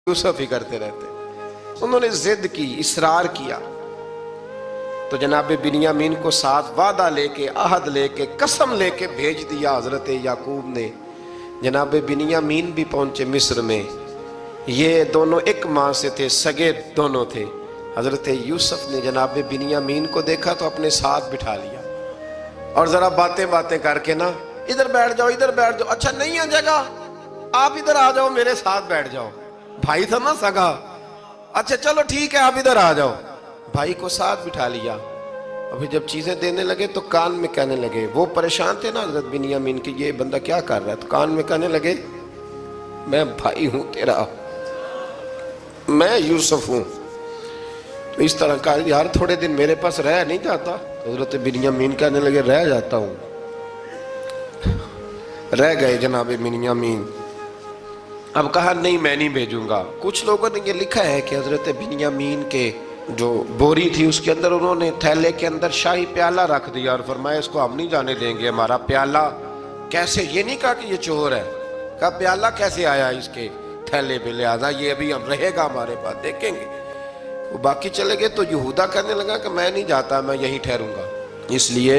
یوسف ہی کرتے رہتے. انہوں نے ضد کی، اصرار کیا، تو جناب بنیامین کو ساتھ وعدہ لے کے، عہد لے کے، قسم لے کے بھیج دیا حضرت یعقوب نے. جناب بنیامین بھی پہنچے مصر میں. یہ دونوں ایک ماں سے تھے، سگے دونوں تھے. حضرت یوسف نے جناب بنیامین کو دیکھا تو اپنے ساتھ بٹھا لیا اور ذرا باتیں کر کے نا، ادھر بیٹھ جاؤ، ادھر بیٹھ جاؤ، اچھا نہیں ہے جگہ، آپ ادھر آ جاؤ، میرے ساتھ بیٹھ جاؤ. بھائی تھا نا سگا، اچھا چلو ٹھیک ہے، آپ ادھر آ جاؤ. بھائی کو ساتھ بٹھا لیا. ابھی جب چیزیں دینے لگے تو کان میں کہنے لگے، وہ پریشان تھے نا حضرت بنیامین کہ یہ بندہ کیا کر رہا ہے، تو کان میں کہنے لگے میں بھائی ہوں تیرا، میں یوسف ہوں. تو اس طرح کہا یار تھوڑے دن میرے پاس رہ نہیں جاتا. حضرت بنیامین کہنے لگے رہ جاتا ہوں. رہ گئے جناب بنیامین. اب کہا نہیں میں نہیں بھیجوں گا. کچھ لوگوں نے یہ لکھا ہے کہ حضرت بنیامین کے جو بوری تھی اس کے اندر انہوں نے تھیلے کے اندر شاہی پیالہ رکھ دیا اور فرمایا اس کو ہم نہیں جانے دیں گے. ہمارا پیالہ کیسے، یہ نہیں کہا کہ یہ چور ہے، کہا پیالہ کیسے آیا اس کے تھیلے پہ، لہذا یہ ابھی ہم رہے گا ہمارے پاس، دیکھیں گے. وہ باقی چلے گئے تو یہودا کہنے لگا کہ میں نہیں جاتا، میں یہیں ٹھہروں گا، اس لیے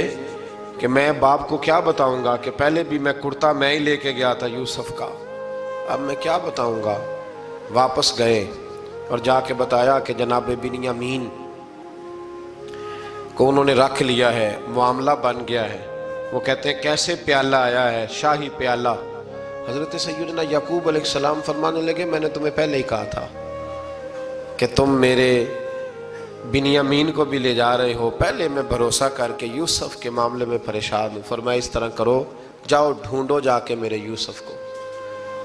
کہ میں باپ کو کیا بتاؤں گا کہ پہلے بھی میں کرتا میں ہی لے کے گیا تھا یوسف کا، اب میں کیا بتاؤں گا. واپس گئے اور جا کے بتایا کہ جناب بنیامین کو انہوں نے رکھ لیا ہے، معاملہ بن گیا ہے. وہ کہتے ہیں کیسے پیالہ آیا ہے، شاہی پیالہ. حضرت سیدنا یعقوب علیہ السلام فرمانے لگے میں نے تمہیں پہلے ہی کہا تھا کہ تم میرے بنیامین کو بھی لے جا رہے ہو، پہلے میں بھروسہ کر کے یوسف کے معاملے میں پریشان ہوں. فرمایا اس طرح کرو، جاؤ ڈھونڈو جا کے میرے یوسف کو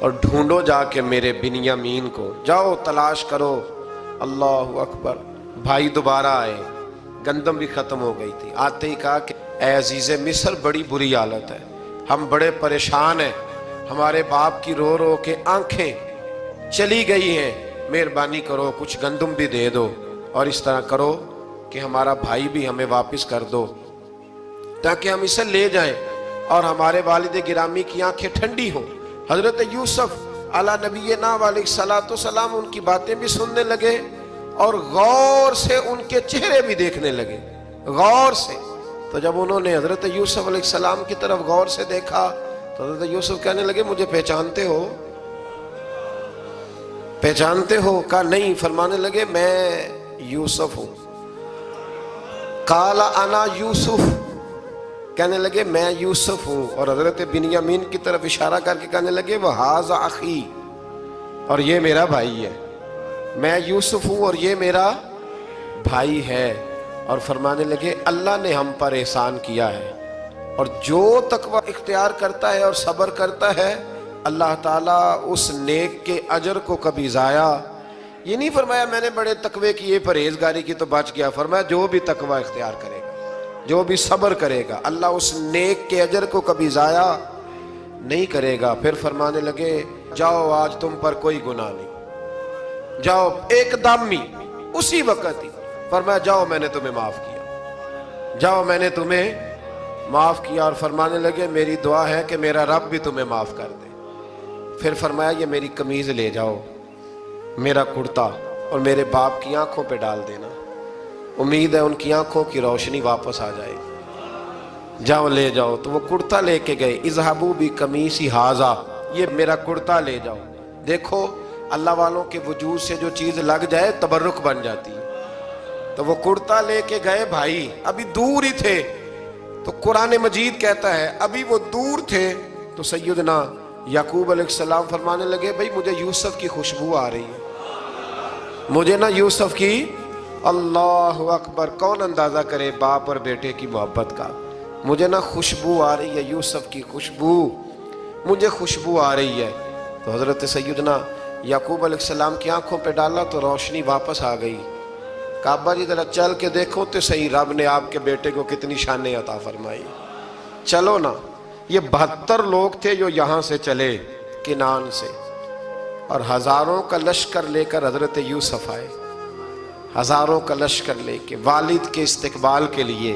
اور ڈھونڈو جا کے میرے بنیامین کو، جاؤ تلاش کرو. اللہ اکبر. بھائی دوبارہ آئے، گندم بھی ختم ہو گئی تھی. آتے ہی کہا کہ اے عزیز مصر بڑی بری حالت ہے، ہم بڑے پریشان ہیں، ہمارے باپ کی رو رو کے آنکھیں چلی گئی ہیں، مہربانی کرو کچھ گندم بھی دے دو اور اس طرح کرو کہ ہمارا بھائی بھی ہمیں واپس کر دو تاکہ ہم اسے لے جائیں اور ہمارے والد گرامی کی آنکھیں ٹھنڈی ہوں. حضرت یوسف علیٰ نبینا علیہ السلام ان کی باتیں بھی سننے لگے اور غور سے ان کے چہرے بھی دیکھنے لگے، غور سے. تو جب انہوں نے حضرت یوسف علیہ السلام کی طرف غور سے دیکھا تو حضرت یوسف کہنے لگے مجھے پہچانتے ہو، پہچانتے ہو؟ کہا نہیں. فرمانے لگے میں یوسف ہوں. قال انا یوسف، کہنے لگے میں یوسف ہوں. اور حضرت بنیامین کی طرف اشارہ کر کے کہنے لگے وَهَذَا أَخِي، اور یہ میرا بھائی ہے. میں یوسف ہوں اور یہ میرا بھائی ہے. اور فرمانے لگے اللہ نے ہم پر احسان کیا ہے اور جو تقوی اختیار کرتا ہے اور صبر کرتا ہے اللہ تعالیٰ اس نیک کے اجر کو کبھی ضائع. یہ نہیں فرمایا میں نے بڑے تقوی کیے پرہیزگاری کی تو بچ گیا، فرمایا جو بھی تقوی اختیار کرے گا، جو بھی صبر کرے گا، اللہ اس نیک کے اجر کو کبھی ضائع نہیں کرے گا. پھر فرمانے لگے جاؤ آج تم پر کوئی گناہ نہیں، جاؤ. ایک دم ہی اسی وقت ہی فرمایا جاؤ میں نے تمہیں معاف کیا، جاؤ میں نے تمہیں معاف کیا. اور فرمانے لگے میری دعا ہے کہ میرا رب بھی تمہیں معاف کر دے. پھر فرمایا یہ میری قمیض لے جاؤ، میرا کرتا، اور میرے باپ کی آنکھوں پہ ڈال دینا، امید ہے ان کی آنکھوں کی روشنی واپس آ جائے گی. جاؤ لے جاؤ. تو وہ کرتا لے کے گئے. اذهبوا بقمیصی ھذا، یہ میرا کرتا لے جاؤ. دیکھو اللہ والوں کے وجود سے جو چیز لگ جائے تبرک بن جاتی ہے. تو وہ کرتا لے کے گئے. بھائی ابھی دور ہی تھے تو قرآن مجید کہتا ہے ابھی وہ دور تھے تو سیدنا یعقوب علیہ السلام فرمانے لگے بھئی مجھے یوسف کی خوشبو آ رہی ہے، مجھے نا یوسف کی. اللہ اکبر. کون اندازہ کرے باپ اور بیٹے کی محبت کا. مجھے نا خوشبو آ رہی ہے، یوسف کی خوشبو، مجھے خوشبو آ رہی ہے. تو حضرت سیدنا یعقوب علیہ السلام کی آنکھوں پہ ڈالا تو روشنی واپس آ گئی. کعبہ جی ذرا چل کے دیکھو تو صحیح رب نے آپ کے بیٹے کو کتنی شانیں عطا فرمائی. چلو نا. یہ 72 لوگ تھے جو یہاں سے چلے کنان سے اور ہزاروں کا لشکر لے کر حضرت یوسف آئے، ہزاروں کا لشکر لے کے والد کے استقبال کے لیے.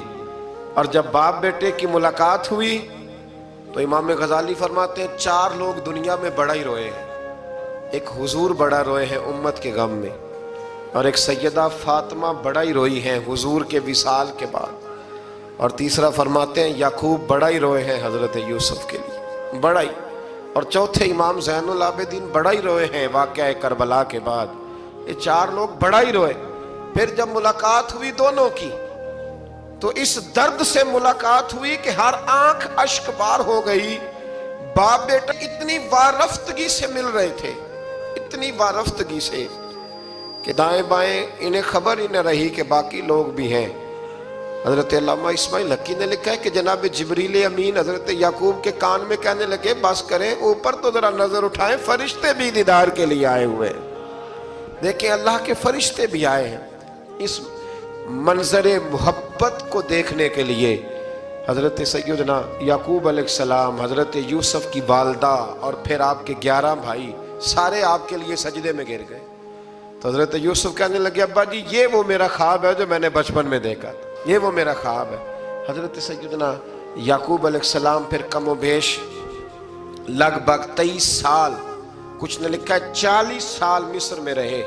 اور جب باپ بیٹے کی ملاقات ہوئی تو امام غزالی فرماتے ہیں 4 لوگ دنیا میں بڑا ہی روئے ہیں. ایک حضور بڑا روئے ہیں امت کے غم میں، اور ایک سیدہ فاطمہ بڑا ہی روئی ہیں حضور کے وصال کے بعد، اور تیسرا فرماتے ہیں یعقوب بڑا ہی روئے ہیں حضرت یوسف کے لیے، بڑا ہی، اور چوتھے امام زین العابدین بڑا ہی روئے ہیں واقعہ کربلا کے بعد۔ یہ چار لوگ بڑا ہی روئے۔ پھر جب ملاقات ہوئی دونوں کی تو اس درد سے ملاقات ہوئی کہ ہر آنکھ اشک بار ہو گئی۔ باپ بیٹا اتنی وارفتگی سے مل رہے تھے، اتنی وارفتگی سے کہ دائیں بائیں انہیں خبر ہی نہ رہی کہ باقی لوگ بھی ہیں۔ حضرت علامہ اسماعیل حقی نے لکھا ہے کہ جناب جبریل امین حضرت یعقوب کے کان میں کہنے لگے بس کریں، اوپر تو ذرا نظر اٹھائیں، فرشتے بھی دیدار کے لیے آئے ہوئے ہیں۔ دیکھیں اللہ کے فرشتے بھی آئے ہیں اس منظر محبت کو دیکھنے کے لیے۔ حضرت سیدنا یعقوب علیہ السلام، حضرت یوسف کی والدہ اور پھر آپ کے 11 بھائی سارے آپ کے لیے سجدے میں گر گئے۔ تو حضرت یوسف کہنے لگے ابا جی یہ وہ میرا خواب ہے جو میں نے بچپن میں دیکھا تھا، یہ وہ میرا خواب ہے۔ حضرت سیدنا یعقوب علیہ السلام پھر کم و بیش لگ بھگ 23 سال، کچھ نے لکھا ہے 40 سال مصر میں رہے،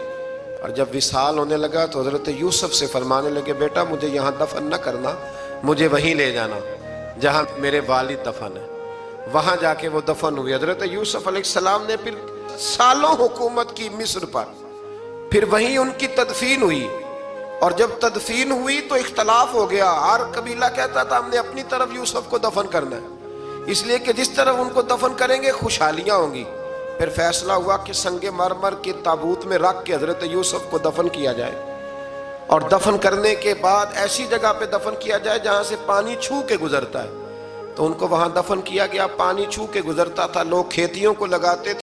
اور جب وصال ہونے لگا تو حضرت یوسف سے فرمانے لگے بیٹا مجھے یہاں دفن نہ کرنا، مجھے وہیں لے جانا جہاں میرے والد دفن ہے۔ وہاں جا کے وہ دفن ہوئی۔ حضرت یوسف علیہ السلام نے پھر سالوں حکومت کی مصر پر، پھر وہیں ان کی تدفین ہوئی، اور جب تدفین ہوئی تو اختلاف ہو گیا۔ ہر قبیلہ کہتا تھا ہم نے اپنی طرف یوسف کو دفن کرنا ہے، اس لیے کہ جس طرف ان کو دفن کریں گے خوشحالیاں ہوں گی۔ پھر فیصلہ ہوا کہ سنگ مرمر کے تابوت میں رکھ کے حضرت یوسف کو دفن کیا جائے، اور دفن کرنے کے بعد ایسی جگہ پہ دفن کیا جائے جہاں سے پانی چھو کے گزرتا ہے۔ تو ان کو وہاں دفن کیا گیا، پانی چھو کے گزرتا تھا، لوگ کھیتیوں کو لگاتے تھے۔